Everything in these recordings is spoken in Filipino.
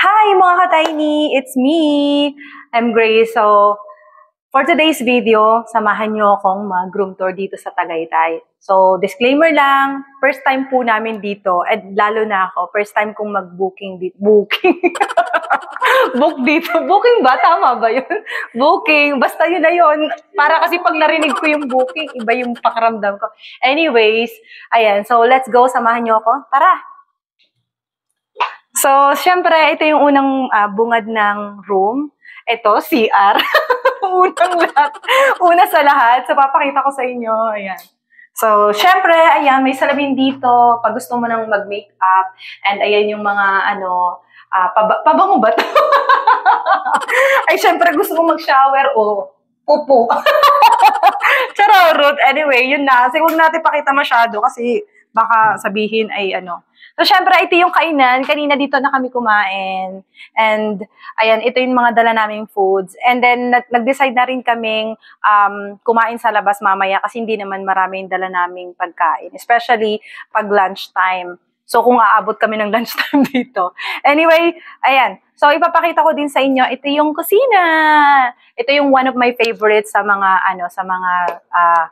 Hi mga ka-tiny! It's me! I'm Grace. So, for today's video, samahan nyo akong mag-room tour dito sa Tagaytay. So, disclaimer lang, first time po namin dito, at lalo na ako, first time kong mag-booking dito. Booking? Book dito. Booking ba? Tama ba yun? Booking. Basta yun na yun. Para kasi pag narinig ko yung booking, iba yung pakiramdam ko. Anyways, ayan. So, let's go. Samahan nyo ako. Tara! So, syempre, ito yung unang bungad ng room. Ito, CR. Una sa lahat. So, papakita ko sa inyo. Ayan. So, syempre, ayan, may salamin dito. Pag gusto mo nang mag-makeup. And ayan yung mga, pabango ba ito? Ay, syempre, gusto mo mag-shower o pupo. Charot. Anyway, yun na. Kasi huwag natin pakita masyado kasi baka sabihin ay So, syempre, ito yung kainan. Kanina dito na kami kumain. And, ayan, ito yung mga dala naming foods. And then, nag-decide na rin kaming kumain sa labas mamaya kasi hindi naman maraming dala naming pagkain. Especially pag lunchtime. So, kung aabot kami ng lunchtime dito. Anyway, ayan. So, ipapakita ko din sa inyo, ito yung kusina. Ito yung one of my favorites sa mga,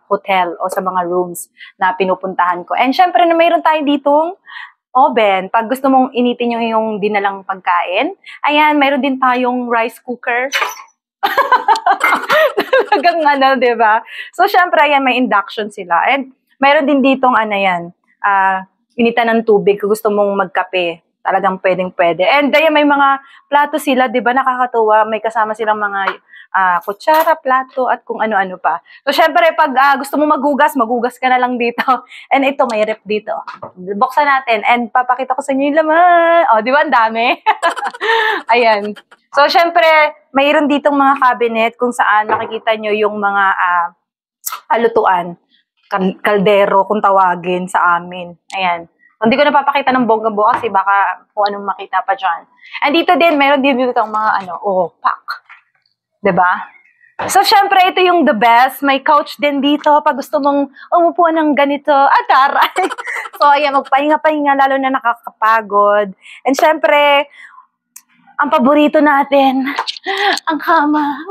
hotel o sa mga rooms na pinupuntahan ko. And syempre, mayroon tayo ditong oven. Pag gusto mong initin yung dinalang pagkain, ayan, mayroon din tayong rice cooker. Talagang diba? So, syempre, ayan, may induction sila. And mayroon din ditong, initan ng tubig kung gusto mong magkape. Talagang pwedeng-pwede. And ayan, may mga plato sila, diba? Nakakatuwa. May kasama silang mga kutsara, plato, at kung ano-ano pa. So, syempre, pag gusto mo magugas ka na lang dito. And ito, may rep dito. Buksan natin. And papakita ko sa inyo yung laman. O, di ba? Ang dami. Ayan. So, syempre, mayroon ditong mga cabinet kung saan makikita nyo yung mga lutuan. Kaldero, kung tawagin sa amin. Ayan. Hindi ko napapakita ng bongga-buo kasi baka kung anong makita pa dyan. And dito din, mayroon din dito mga pack. Diba? So, syempre, ito yung the best. May couch din dito pag gusto mong umupo ng ganito. Taray! So, ayan, magpahinga-pahinga, lalo na nakakapagod. And syempre, ang paborito natin, ang kama.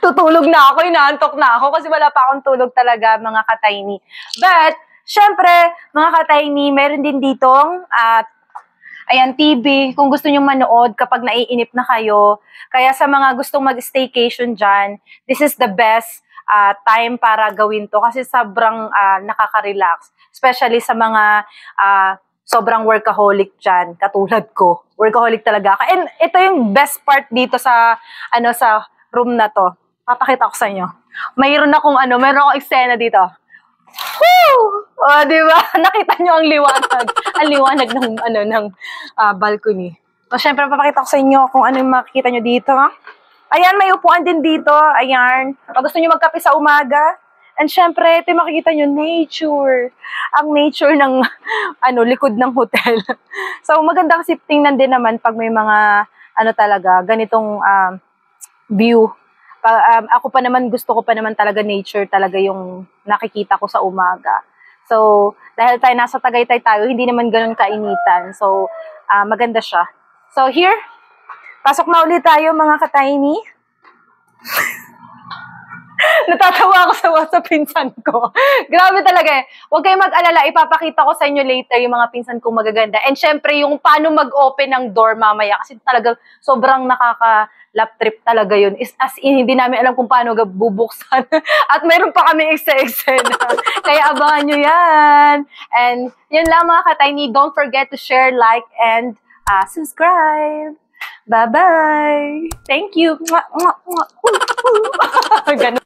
Tutulog na ako, inaantok na ako kasi wala pa akong tulog talaga, mga ka-tiny. But, syempre, mga ka-tiny, meron din ditong ayan, TV, kung gusto nyo manood kapag naiinip na kayo. Kaya sa mga gustong mag-staycation dyan, this is the best time para gawin to kasi sobrang nakaka-relax. Especially sa mga sobrang workaholic dyan, katulad ko. Workaholic talaga. And ito yung best part dito sa room na to. Papakita ko sa inyo. Mayroon akong eksena dito. Woo! O, diba? Nakita nyo ang liwanag. Ang liwanag ng balcony. So, syempre, papakita ko sa inyo kung ano yung makikita nyo dito. Ayan, may upuan din dito. Ayan. Pag gusto nyo magkape sa umaga. And syempre, ito yung makikita nyo, nature. Ang nature ng likod ng hotel. So, maganda kasi tingnan din naman pag may mga, ganitong view. Ako pa naman, gusto ko pa naman talaga nature talaga yung nakikita ko sa umaga. So, dahil tayo nasa Tagaytay tayo, hindi naman ganun kainitan. So, maganda siya. So, here, pasok na ulit tayo mga ka-tiny. Natatawa ako sa pinsan ko. Grabe talaga eh. Huwag kayong mag-alala, ipapakita ko sa inyo later yung mga pinsan kong magaganda. And syempre, yung paano mag-open ng door mamaya. Kasi talagang sobrang nakaka-lap trip talaga yun. As in, hindi namin alam kung paano bubuksan. At mayroon pa kami eksena. Kaya abangan nyo yan. And yun lang mga ka-tiny. Don't forget to share, like, and subscribe. Bye-bye! Thank you! Ganun.